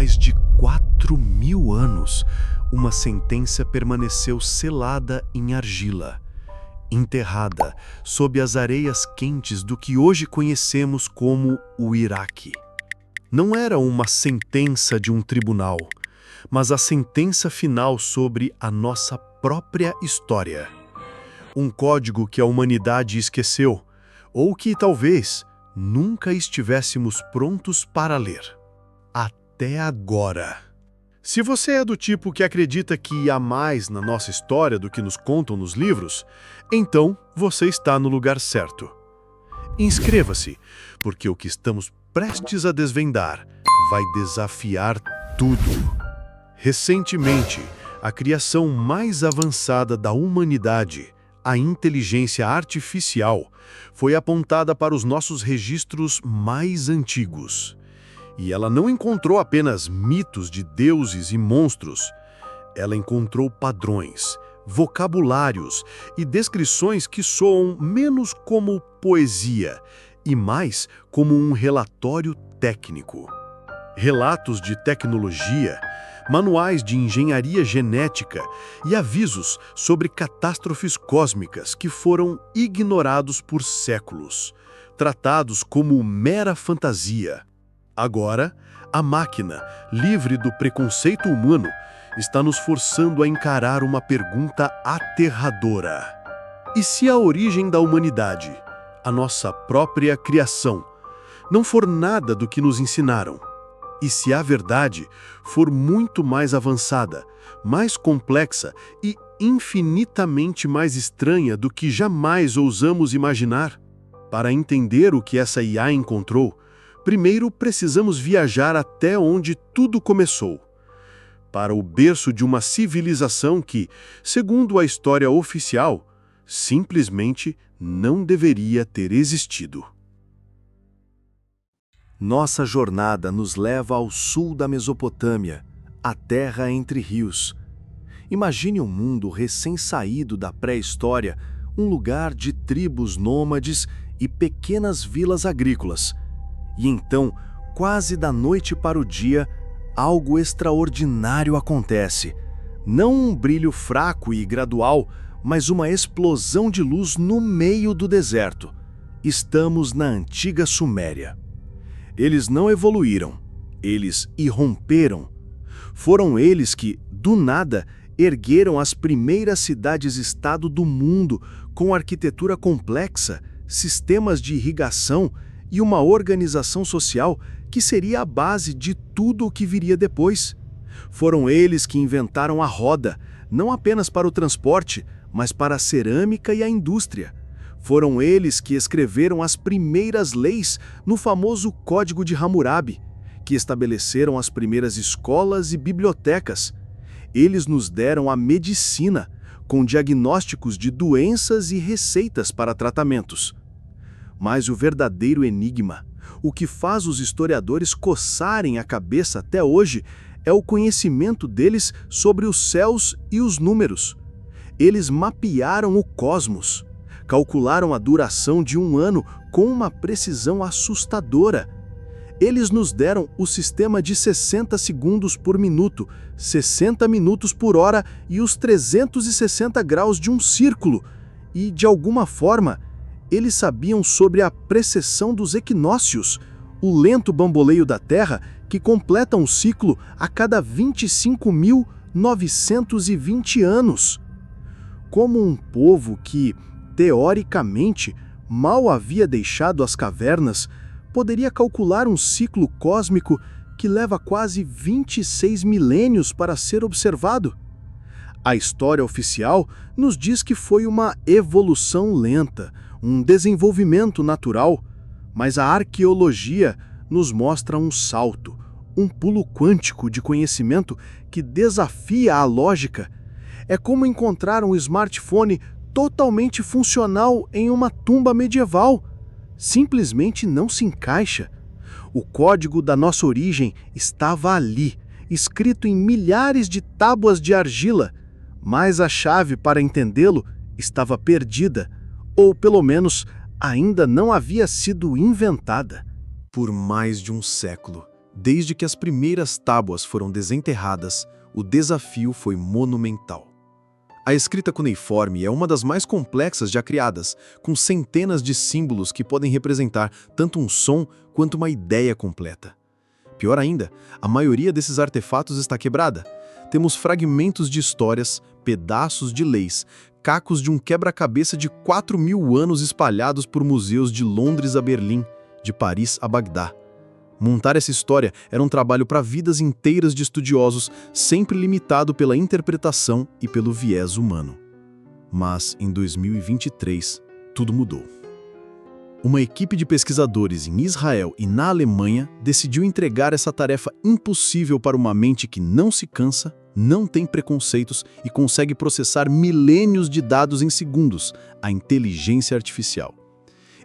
mais de 4.000 anos, uma sentença permaneceu selada em argila, enterrada sob as areias quentes do que hoje conhecemos como o Iraque. Não era uma sentença de um tribunal, mas a sentença final sobre a nossa própria história. Um código que a humanidade esqueceu, ou que talvez nunca estivéssemos prontos para ler. Até agora. Se você é do tipo que acredita que há mais na nossa história do que nos contam nos livros, então você está no lugar certo. Inscreva-se, porque o que estamos prestes a desvendar vai desafiar tudo. Recentemente, a criação mais avançada da humanidade, a inteligência artificial, foi apontada para os nossos registros mais antigos. E ela não encontrou apenas mitos de deuses e monstros. Ela encontrou padrões, vocabulários e descrições que soam menos como poesia e mais como um relatório técnico. Relatos de tecnologia, manuais de engenharia genética e avisos sobre catástrofes cósmicas que foram ignorados por séculos, tratados como mera fantasia. Agora, a máquina, livre do preconceito humano, está nos forçando a encarar uma pergunta aterradora. E se a origem da humanidade, a nossa própria criação, não for nada do que nos ensinaram? E se a verdade for muito mais avançada, mais complexa e infinitamente mais estranha do que jamais ousamos imaginar? Para entender o que essa IA encontrou, primeiro precisamos viajar até onde tudo começou, para o berço de uma civilização que, segundo a história oficial, simplesmente não deveria ter existido. Nossa jornada nos leva ao sul da Mesopotâmia, a terra entre rios. Imagine um mundo recém-saído da pré-história, um lugar de tribos nômades e pequenas vilas agrícolas. E então, quase da noite para o dia, algo extraordinário acontece. Não um brilho fraco e gradual, mas uma explosão de luz no meio do deserto. Estamos na antiga Suméria. Eles não evoluíram, eles irromperam. Foram eles que, do nada, ergueram as primeiras cidades-estado do mundo com arquitetura complexa, sistemas de irrigação e uma organização social que seria a base de tudo o que viria depois. Foram eles que inventaram a roda, não apenas para o transporte, mas para a cerâmica e a indústria. Foram eles que escreveram as primeiras leis no famoso Código de Hammurabi, que estabeleceram as primeiras escolas e bibliotecas. Eles nos deram a medicina, com diagnósticos de doenças e receitas para tratamentos. Mas o verdadeiro enigma, o que faz os historiadores coçarem a cabeça até hoje, é o conhecimento deles sobre os céus e os números. Eles mapearam o cosmos, calcularam a duração de um ano com uma precisão assustadora. Eles nos deram o sistema de 60 segundos por minuto, 60 minutos por hora e os 360 graus de um círculo. E, de alguma forma, eles sabiam sobre a precessão dos equinócios, o lento bamboleio da Terra que completa um ciclo a cada 25.920 anos. Como um povo que, teoricamente, mal havia deixado as cavernas, poderia calcular um ciclo cósmico que leva quase 26 milênios para ser observado? A história oficial nos diz que foi uma evolução lenta, um desenvolvimento natural, mas a arqueologia nos mostra um salto, um pulo quântico de conhecimento que desafia a lógica. É como encontrar um smartphone totalmente funcional em uma tumba medieval. Simplesmente não se encaixa. O código da nossa origem estava ali, escrito em milhares de tábuas de argila, mas a chave para entendê-lo estava perdida, ou pelo menos ainda não havia sido inventada. Por mais de um século, Desde que as primeiras tábuas foram desenterradas, o desafio foi monumental. A escrita cuneiforme é uma das mais complexas já criadas, com centenas de símbolos que podem representar tanto um som quanto uma ideia completa. Pior ainda, a maioria desses artefatos está quebrada. Temos fragmentos de histórias, pedaços de leis, cacos de um quebra-cabeça de 4.000 anos espalhados por museus de Londres a Berlim, de Paris a Bagdá. Montar essa história era um trabalho para vidas inteiras de estudiosos, sempre limitado pela interpretação e pelo viés humano. Mas, em 2023, tudo mudou. Uma equipe de pesquisadores em Israel e na Alemanha decidiu entregar essa tarefa impossível para uma mente que não se cansa, não tem preconceitos e consegue processar milênios de dados em segundos, a inteligência artificial.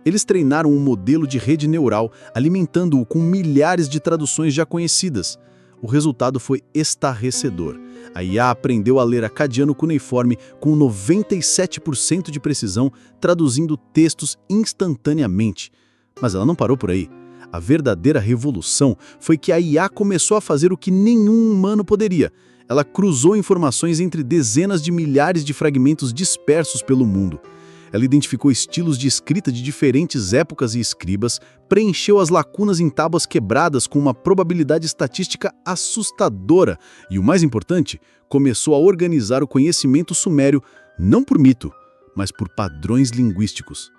Eles treinaram um modelo de rede neural, alimentando-o com milhares de traduções já conhecidas. O resultado foi estarrecedor. A IA aprendeu a ler acadiano cuneiforme com 97% de precisão, traduzindo textos instantaneamente. Mas ela não parou por aí. A verdadeira revolução foi que a IA começou a fazer o que nenhum humano poderia. Ela cruzou informações entre dezenas de milhares de fragmentos dispersos pelo mundo. Ela identificou estilos de escrita de diferentes épocas e escribas, preencheu as lacunas em tábuas quebradas com uma probabilidade estatística assustadora e, o mais importante, começou a organizar o conhecimento sumério não por mito, mas por padrões linguísticos.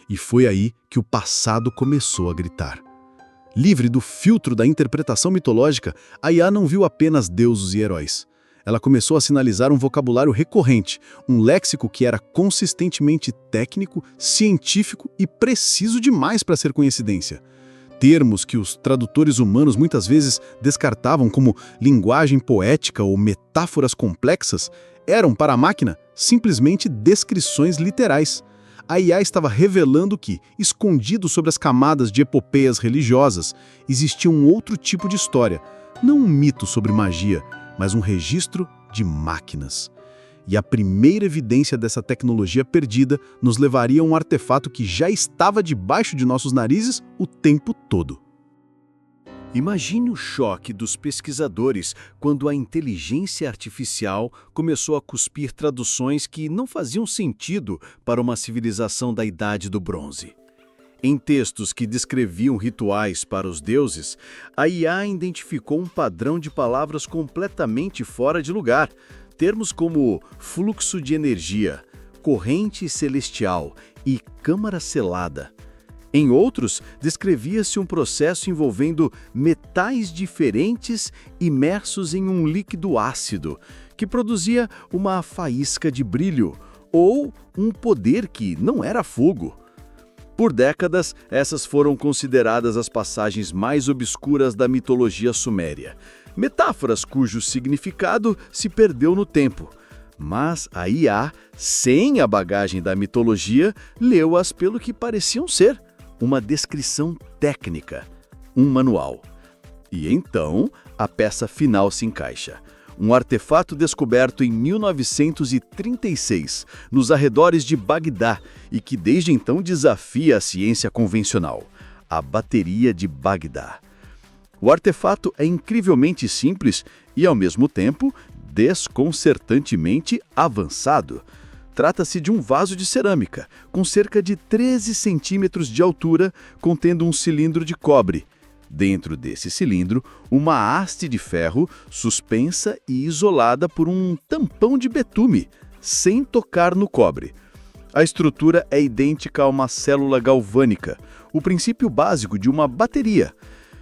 E foi aí que o passado começou a gritar. Livre do filtro da interpretação mitológica, a IA não viu apenas deuses e heróis. Ela começou a sinalizar um vocabulário recorrente, um léxico que era consistentemente técnico, científico e preciso demais para ser coincidência. Termos que os tradutores humanos muitas vezes descartavam como linguagem poética ou metáforas complexas eram, para a máquina, simplesmente descrições literais. A IA estava revelando que, escondido sobre as camadas de epopeias religiosas, existia um outro tipo de história, não um mito sobre magia, mas um registro de máquinas. E a primeira evidência dessa tecnologia perdida nos levaria a um artefato que já estava debaixo de nossos narizes o tempo todo. Imagine o choque dos pesquisadores quando a inteligência artificial começou a cuspir traduções que não faziam sentido para uma civilização da Idade do Bronze. Em textos que descreviam rituais para os deuses, a IA identificou um padrão de palavras completamente fora de lugar, termos como fluxo de energia, corrente celestial e câmara selada. Em outros, descrevia-se um processo envolvendo metais diferentes imersos em um líquido ácido, que produzia uma faísca de brilho, ou um poder que não era fogo. Por décadas, essas foram consideradas as passagens mais obscuras da mitologia suméria. Metáforas cujo significado se perdeu no tempo. Mas a IA, sem a bagagem da mitologia, leu-as pelo que pareciam ser: uma descrição técnica, um manual. E então, a peça final se encaixa. Um artefato descoberto em 1936, nos arredores de Bagdá, e que desde então desafia a ciência convencional: a bateria de Bagdá. O artefato é incrivelmente simples e, ao mesmo tempo, desconcertantemente avançado. Trata-se de um vaso de cerâmica, com cerca de 13 centímetros de altura, contendo um cilindro de cobre. Dentro desse cilindro, uma haste de ferro suspensa e isolada por um tampão de betume, sem tocar no cobre. A estrutura é idêntica a uma célula galvânica, o princípio básico de uma bateria.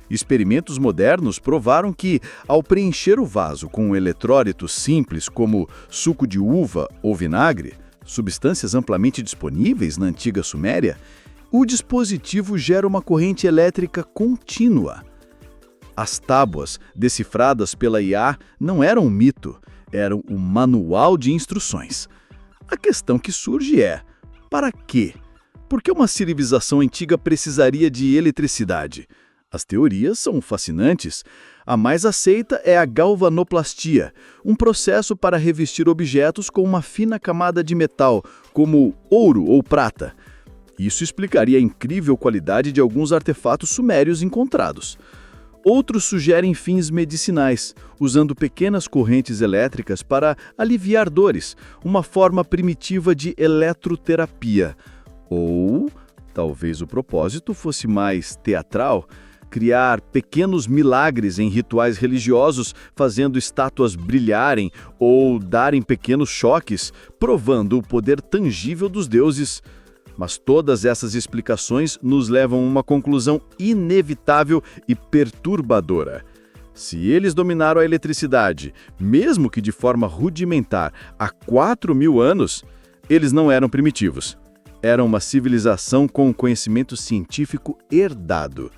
Experimentos modernos provaram que, ao preencher o vaso com um eletrólito simples como suco de uva ou vinagre, substâncias amplamente disponíveis na antiga Suméria, o dispositivo gera uma corrente elétrica contínua. As tábuas, decifradas pela IA, não eram um mito, eram um manual de instruções. A questão que surge é: para quê? Por que uma civilização antiga precisaria de eletricidade? As teorias são fascinantes. A mais aceita é a galvanoplastia, um processo para revestir objetos com uma fina camada de metal, como ouro ou prata. Isso explicaria a incrível qualidade de alguns artefatos sumérios encontrados. Outros sugerem fins medicinais, usando pequenas correntes elétricas para aliviar dores, uma forma primitiva de eletroterapia. Ou, talvez o propósito fosse mais teatral, criar pequenos milagres em rituais religiosos, fazendo estátuas brilharem ou darem pequenos choques, provando o poder tangível dos deuses. Mas todas essas explicações nos levam a uma conclusão inevitável e perturbadora. Se eles dominaram a eletricidade, mesmo que de forma rudimentar, há 4.000 anos, eles não eram primitivos. Eram uma civilização com conhecimento científico herdado.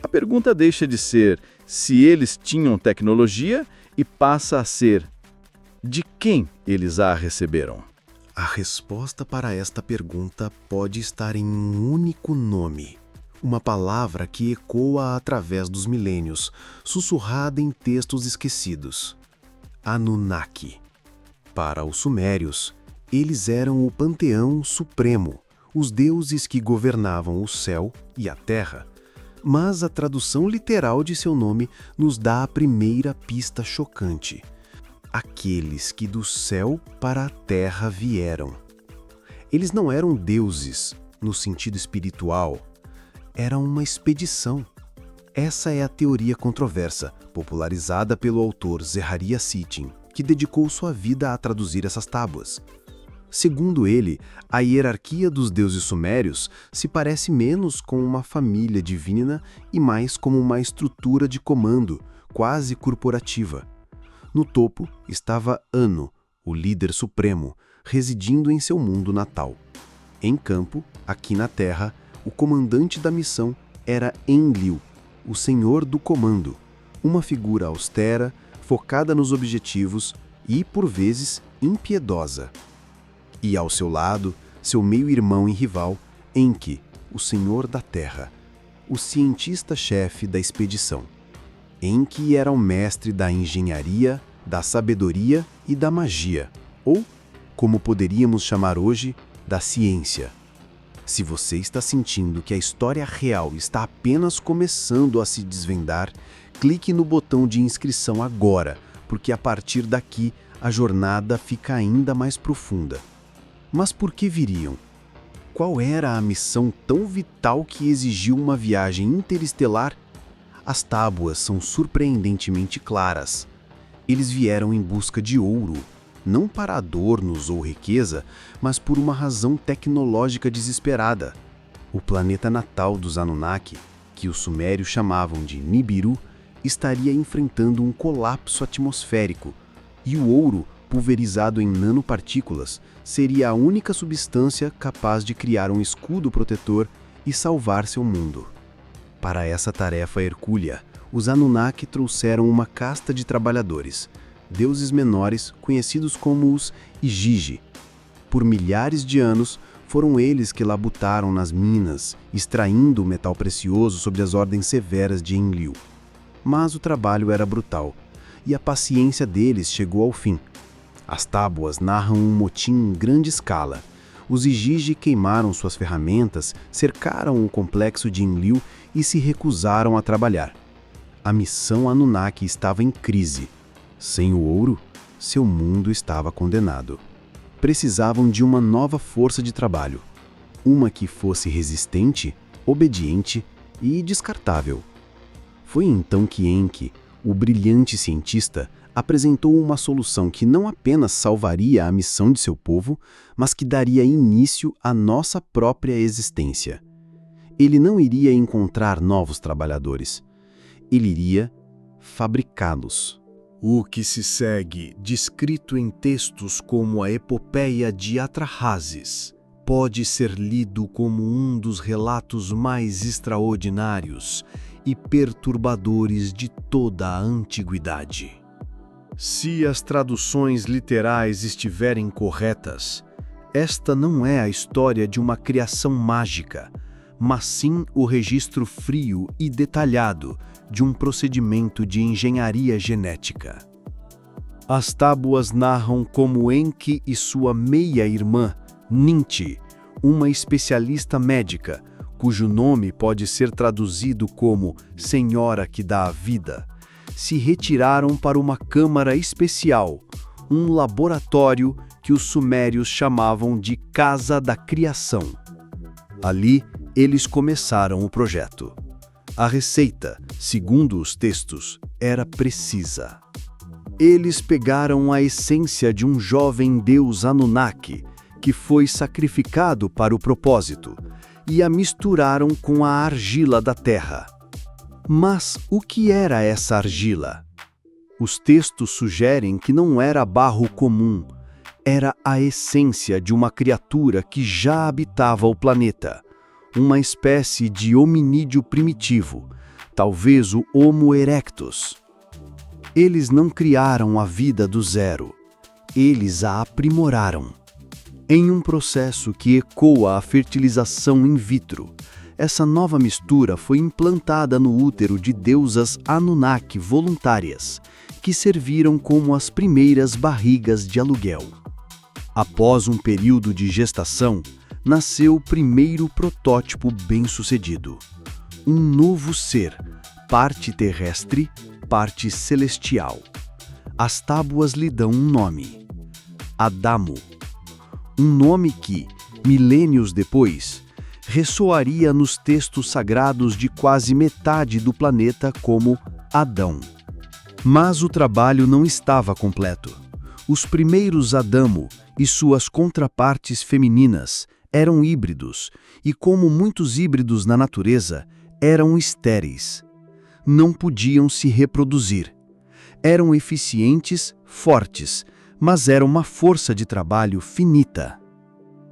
A pergunta deixa de ser se eles tinham tecnologia e passa a ser de quem eles a receberam. A resposta para esta pergunta pode estar em um único nome, uma palavra que ecoa através dos milênios, sussurrada em textos esquecidos: Anunnaki. Para os sumérios, eles eram o panteão supremo, os deuses que governavam o céu e a terra. Mas a tradução literal de seu nome nos dá a primeira pista chocante: aqueles que do céu para a terra vieram. Eles não eram deuses, no sentido espiritual. Eram uma expedição. Essa é a teoria controversa, popularizada pelo autor Zeharia Sitchin, que dedicou sua vida a traduzir essas tábuas. Segundo ele, a hierarquia dos deuses sumérios se parece menos com uma família divina e mais como uma estrutura de comando, quase corporativa. No topo estava Anu, o líder supremo, residindo em seu mundo natal. Em campo, aqui na Terra, o comandante da missão era Enlil, o senhor do comando, uma figura austera, focada nos objetivos e, por vezes, impiedosa. E ao seu lado, seu meio-irmão e rival, Enki, o senhor da Terra, o cientista-chefe da expedição. Enki era o mestre da engenharia, da sabedoria e da magia, ou, como poderíamos chamar hoje, da ciência. Se você está sentindo que a história real está apenas começando a se desvendar, clique no botão de inscrição agora, porque a partir daqui a jornada fica ainda mais profunda. Mas por que viriam? Qual era a missão tão vital que exigiu uma viagem interestelar? As tábuas são surpreendentemente claras. Eles vieram em busca de ouro, não para adornos ou riqueza, mas por uma razão tecnológica desesperada. O planeta natal dos Anunnaki, que os sumérios chamavam de Nibiru, estaria enfrentando um colapso atmosférico, e o ouro, pulverizado em nanopartículas, seria a única substância capaz de criar um escudo protetor e salvar seu mundo. Para essa tarefa hercúlea, os Anunnaki trouxeram uma casta de trabalhadores, deuses menores conhecidos como os Igigi. Por milhares de anos, foram eles que labutaram nas minas, extraindo o metal precioso sob as ordens severas de Enlil. Mas o trabalho era brutal, e a paciência deles chegou ao fim. As tábuas narram um motim em grande escala. Os Igigi queimaram suas ferramentas, cercaram o complexo de Enlil e se recusaram a trabalhar. A missão Anunnaki estava em crise. Sem o ouro, seu mundo estava condenado. Precisavam de uma nova força de trabalho. Uma que fosse resistente, obediente e descartável. Foi então que Enki, o brilhante cientista, apresentou uma solução que não apenas salvaria a missão de seu povo, mas que daria início à nossa própria existência. Ele não iria encontrar novos trabalhadores. Ele iria fabricá-los. O que se segue, descrito em textos como a Epopeia de Atrahasis, pode ser lido como um dos relatos mais extraordinários e perturbadores de toda a antiguidade. Se as traduções literais estiverem corretas, esta não é a história de uma criação mágica, mas sim o registro frio e detalhado de um procedimento de engenharia genética. As tábuas narram como Enki e sua meia-irmã, Ninti, uma especialista médica, cujo nome pode ser traduzido como Senhora que dá a vida, se retiraram para uma câmara especial, um laboratório que os sumérios chamavam de Casa da Criação. Ali, eles começaram o projeto. A receita, segundo os textos, era precisa. Eles pegaram a essência de um jovem deus Anunnaki, que foi sacrificado para o propósito, e a misturaram com a argila da terra. Mas o que era essa argila? Os textos sugerem que não era barro comum, era a essência de uma criatura que já habitava o planeta, uma espécie de hominídeo primitivo, talvez o Homo erectus. Eles não criaram a vida do zero, eles a aprimoraram. Em um processo que ecoa a fertilização in vitro, essa nova mistura foi implantada no útero de deusas Anunnaki voluntárias, que serviram como as primeiras barrigas de aluguel. Após um período de gestação, nasceu o primeiro protótipo bem-sucedido. Um novo ser, parte terrestre, parte celestial. As tábuas lhe dão um nome: Adamo. Um nome que, milênios depois, ressoaria nos textos sagrados de quase metade do planeta como Adão. Mas o trabalho não estava completo. Os primeiros Adamo e suas contrapartes femininas eram híbridos e, como muitos híbridos na natureza, eram estéreis. Não podiam se reproduzir. Eram eficientes, fortes, mas era uma força de trabalho finita.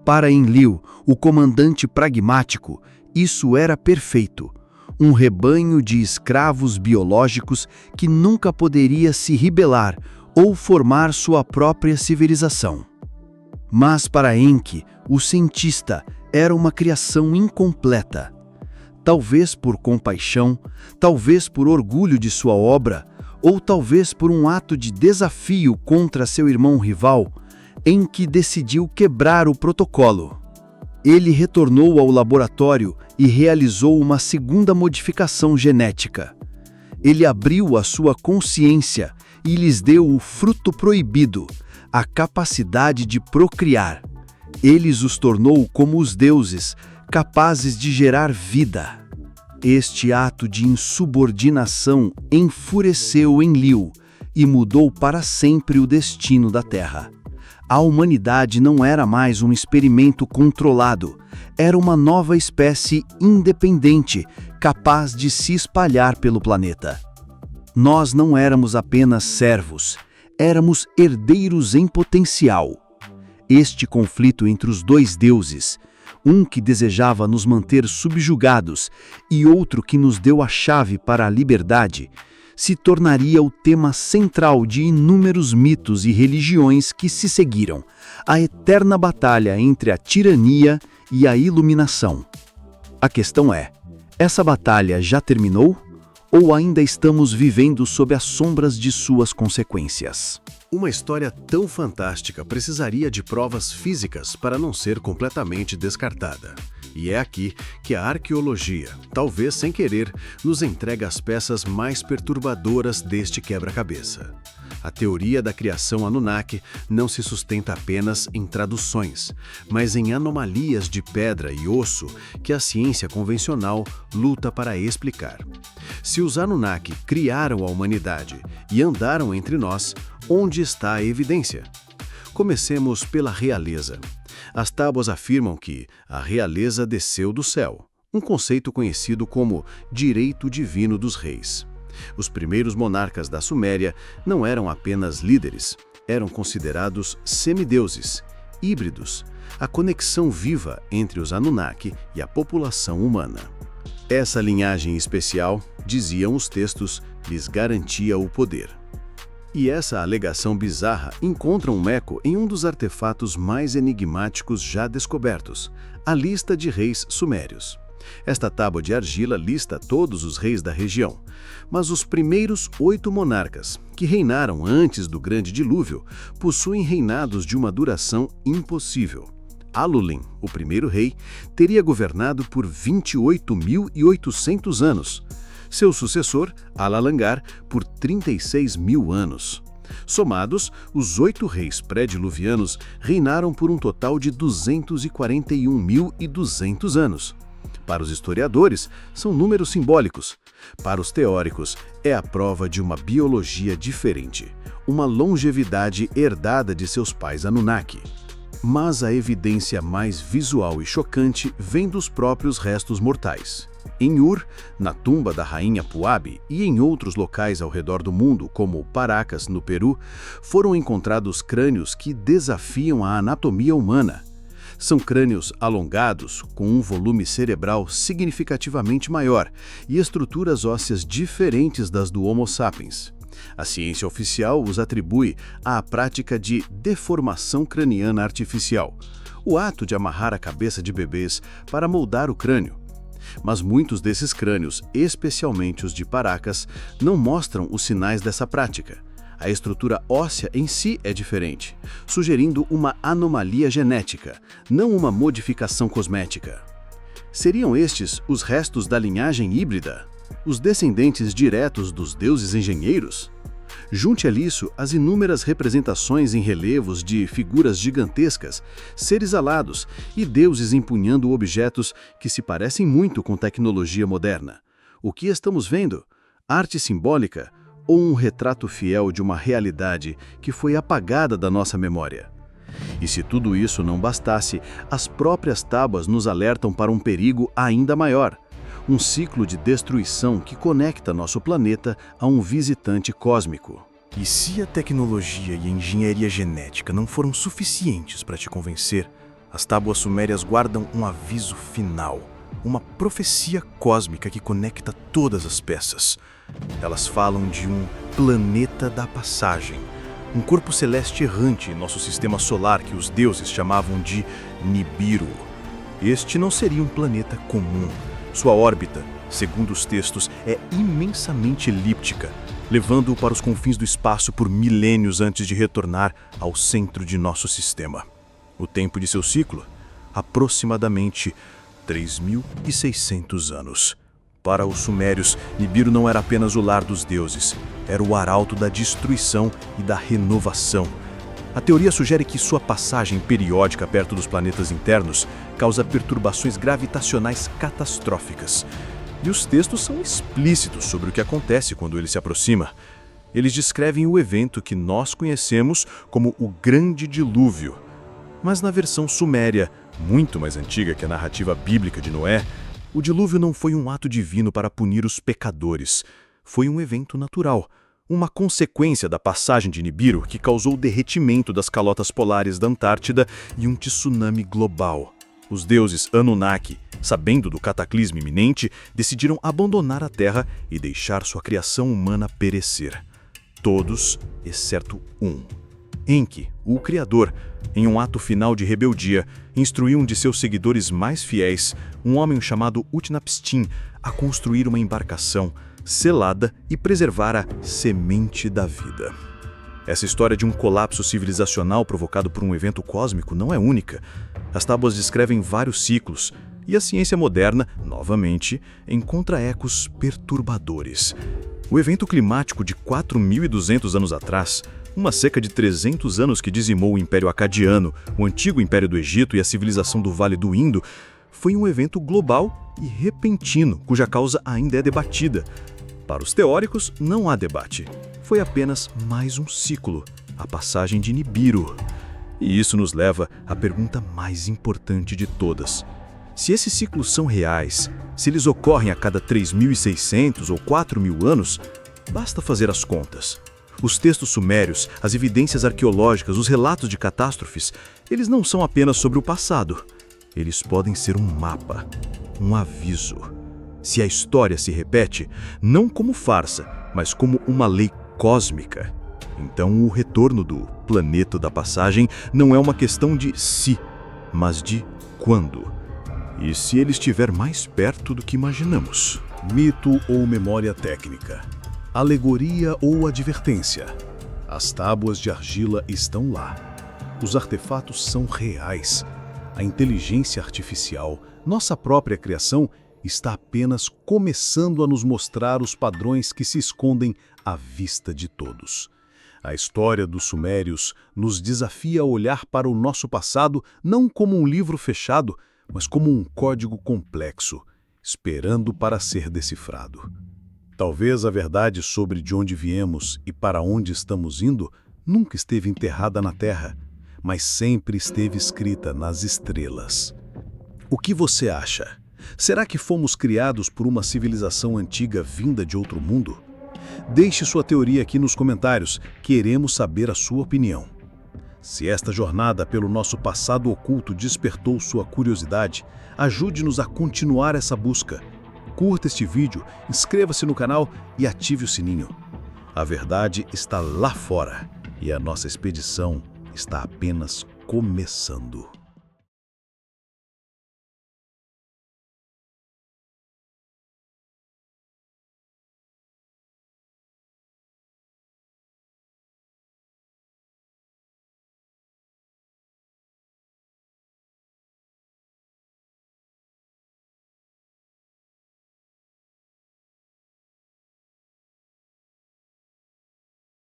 Para Enlil, o comandante pragmático, isso era perfeito. Um rebanho de escravos biológicos que nunca poderia se rebelar ou formar sua própria civilização. Mas para Enki, o cientista, era uma criação incompleta. Talvez por compaixão, talvez por orgulho de sua obra, ou talvez por um ato de desafio contra seu irmão rival, Enki decidiu quebrar o protocolo. Ele retornou ao laboratório e realizou uma segunda modificação genética. Ele abriu a sua consciência e lhes deu o fruto proibido, a capacidade de procriar. Ele os tornou como os deuses, capazes de gerar vida. Este ato de insubordinação enfureceu Enlil e mudou para sempre o destino da Terra. A humanidade não era mais um experimento controlado, era uma nova espécie independente, capaz de se espalhar pelo planeta. Nós não éramos apenas servos, éramos herdeiros em potencial. Este conflito entre os dois deuses, um que desejava nos manter subjugados e outro que nos deu a chave para a liberdade, se tornaria o tema central de inúmeros mitos e religiões que se seguiram, a eterna batalha entre a tirania e a iluminação. A questão é, essa batalha já terminou? Ou ainda estamos vivendo sob as sombras de suas consequências? Uma história tão fantástica precisaria de provas físicas para não ser completamente descartada. E é aqui que a arqueologia, talvez sem querer, nos entrega as peças mais perturbadoras deste quebra-cabeça. A teoria da criação Anunnaki não se sustenta apenas em traduções, mas em anomalias de pedra e osso que a ciência convencional luta para explicar. Se os Anunnaki criaram a humanidade e andaram entre nós, onde está a evidência? Comecemos pela realeza. As tábuas afirmam que a realeza desceu do céu, um conceito conhecido como direito divino dos reis. Os primeiros monarcas da Suméria não eram apenas líderes, eram considerados semideuses, híbridos, a conexão viva entre os Anunnaki e a população humana. Essa linhagem especial, diziam os textos, lhes garantia o poder. E essa alegação bizarra encontra um eco em um dos artefatos mais enigmáticos já descobertos, a lista de reis sumérios. Esta tábua de argila lista todos os reis da região, mas os primeiros 8 monarcas, que reinaram antes do grande dilúvio, possuem reinados de uma duração impossível. Alulin, o primeiro rei, teria governado por 28.800 anos. Seu sucessor, Alalangar, por 36.000 anos. Somados, os 8 reis pré-diluvianos reinaram por um total de 241.200 anos. Para os historiadores, são números simbólicos. Para os teóricos, é a prova de uma biologia diferente, uma longevidade herdada de seus pais Anunnaki. Mas a evidência mais visual e chocante vem dos próprios restos mortais. Em Ur, na tumba da rainha Puabi e em outros locais ao redor do mundo, como Paracas, no Peru, foram encontrados crânios que desafiam a anatomia humana. São crânios alongados, com um volume cerebral significativamente maior e estruturas ósseas diferentes das do Homo sapiens. A ciência oficial os atribui à prática de deformação craniana artificial, o ato de amarrar a cabeça de bebês para moldar o crânio. Mas muitos desses crânios, especialmente os de Paracas, não mostram os sinais dessa prática. A estrutura óssea em si é diferente, sugerindo uma anomalia genética, não uma modificação cosmética. Seriam estes os restos da linhagem híbrida? Os descendentes diretos dos deuses engenheiros? Junte a isso as inúmeras representações em relevos de figuras gigantescas, seres alados e deuses empunhando objetos que se parecem muito com tecnologia moderna. O que estamos vendo? Arte simbólica ou um retrato fiel de uma realidade que foi apagada da nossa memória? E se tudo isso não bastasse, as próprias tábuas nos alertam para um perigo ainda maior. Um ciclo de destruição que conecta nosso planeta a um visitante cósmico. E se a tecnologia e a engenharia genética não foram suficientes para te convencer, as tábuas sumérias guardam um aviso final, uma profecia cósmica que conecta todas as peças. Elas falam de um planeta da passagem, um corpo celeste errante em nosso sistema solar que os deuses chamavam de Nibiru. Este não seria um planeta comum. Sua órbita, segundo os textos, é imensamente elíptica, levando-o para os confins do espaço por milênios antes de retornar ao centro de nosso sistema. O tempo de seu ciclo? Aproximadamente 3.600 anos. Para os sumérios, Nibiru não era apenas o lar dos deuses, era o arauto da destruição e da renovação. A teoria sugere que sua passagem periódica perto dos planetas internos causa perturbações gravitacionais catastróficas. E os textos são explícitos sobre o que acontece quando ele se aproxima. Eles descrevem o evento que nós conhecemos como o Grande Dilúvio. Mas na versão suméria, muito mais antiga que a narrativa bíblica de Noé, o dilúvio não foi um ato divino para punir os pecadores. Foi um evento natural, uma consequência da passagem de Nibiru que causou o derretimento das calotas polares da Antártida e um tsunami global. Os deuses Anunnaki, sabendo do cataclismo iminente, decidiram abandonar a Terra e deixar sua criação humana perecer. Todos, exceto um. Enki, o Criador, em um ato final de rebeldia, instruiu um de seus seguidores mais fiéis, um homem chamado Utnapishtim, a construir uma embarcação selada e preservar a semente da vida. Essa história de um colapso civilizacional provocado por um evento cósmico não é única. As tábuas descrevem vários ciclos, e a ciência moderna, novamente, encontra ecos perturbadores. O evento climático de 4.200 anos atrás, uma seca de 300 anos que dizimou o Império Acadiano, o antigo Império do Egito e a civilização do Vale do Indo, foi um evento global e repentino, cuja causa ainda é debatida. Para os teóricos, não há debate. Foi apenas mais um ciclo, a passagem de Nibiru. E isso nos leva à pergunta mais importante de todas. Se esses ciclos são reais, se eles ocorrem a cada 3.600 ou 4.000 anos, basta fazer as contas. Os textos sumérios, as evidências arqueológicas, os relatos de catástrofes, eles não são apenas sobre o passado. Eles podem ser um mapa, um aviso. Se a história se repete, não como farsa, mas como uma lei cósmica, então o retorno do planeta da passagem não é uma questão de se, mas de quando. E se ele estiver mais perto do que imaginamos? Mito ou memória técnica? Alegoria ou advertência? As tábuas de argila estão lá. Os artefatos são reais. A A inteligência artificial, nossa própria criação, está apenas começando a nos mostrar os padrões que se escondem à vista de todos. A história dos sumérios nos desafia a olhar para o nosso passado não como um livro fechado, mas como um código complexo, esperando para ser decifrado. Talvez a verdade sobre de onde viemos e para onde estamos indo nunca esteve enterrada na terra, mas sempre esteve escrita nas estrelas. O que você acha? Será que fomos criados por uma civilização antiga vinda de outro mundo? Deixe sua teoria aqui nos comentários, queremos saber a sua opinião. Se esta jornada pelo nosso passado oculto despertou sua curiosidade, ajude-nos a continuar essa busca. Curta este vídeo, inscreva-se no canal e ative o sininho. A verdade está lá fora e a nossa expedição está apenas começando.